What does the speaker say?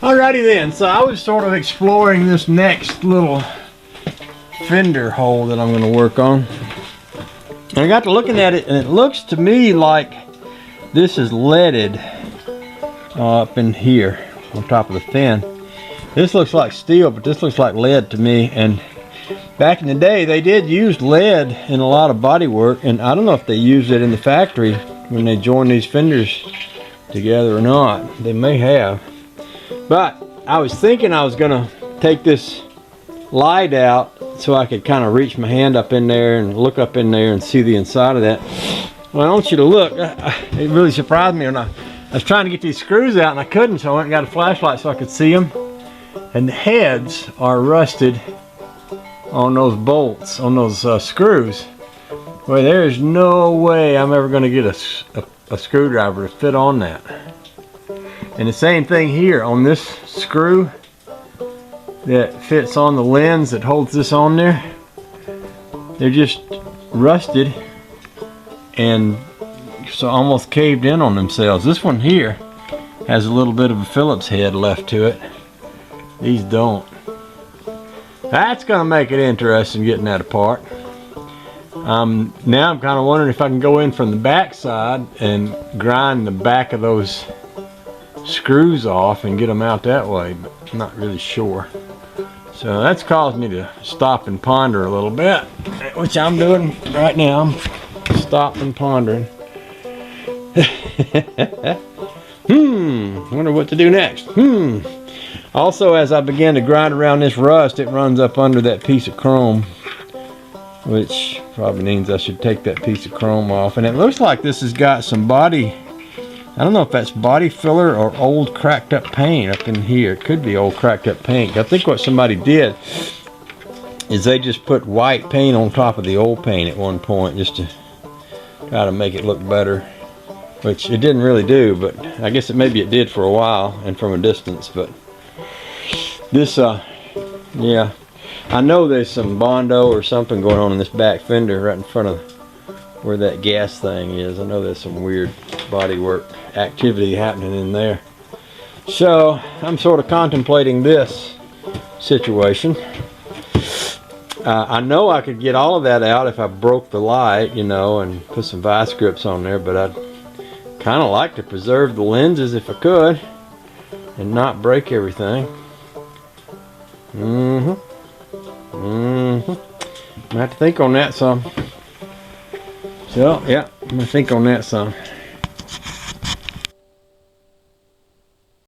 Alrighty then, so I was sort of exploring this next little fender hole that I'm going to work on. And I got to looking at it, and it looks to me like this is leaded up in here on top of the fin. This looks like steel, but this looks like lead to me. And back in the day, they did use lead in a lot of body work, and I don't know if they used it in the factory when they joined these fenders together or not. They may have. But I was thinking I was gonna take this light out so I could kind of reach my hand up in there and look up in there and see the inside of that. Well, I want you to look. It really surprised me when I was trying to get these screws out and I couldn't, so I went and got a flashlight so I could see them. And the heads are rusted on those bolts, on those screws. Well, there's no way I'm ever gonna get a screwdriver to fit on that. And the same thing here on this screw that fits on the lens that holds this on there. They're just rusted and so almost caved in on themselves. This one here has a little bit of a Phillips head left to it. These don't. That's gonna make it interesting getting that apart. Now I'm kind of wondering if I can go in from the back side and grind the back of those screws off and get them out that way, but I'm not really sure. So that's caused me to stop and ponder a little bit, which I'm doing right now. I'm stopping and pondering. Wonder what to do next. Also, as I began to grind around this rust, it runs up under that piece of chrome, which probably means I should take that piece of chrome off. And it looks like this has got some body, I don't know if that's body filler or old cracked up paint up in here. It could be old cracked up paint. I think what somebody did is they just put white paint on top of the old paint at one point just to try to make it look better, which it didn't really do, but I guess maybe it did for a while and from a distance. But this, yeah, I know there's some Bondo or something going on in this back fender right in front of where that gas thing is. I know there's some weird body work activity happening in there. So I'm sort of contemplating this situation. I know I could get all of that out if I broke the light, you know, and put some vice grips on there, but I'd kind of like to preserve the lenses if I could and not break everything. I have to think on that some. So yeah, I'm gonna think on that some.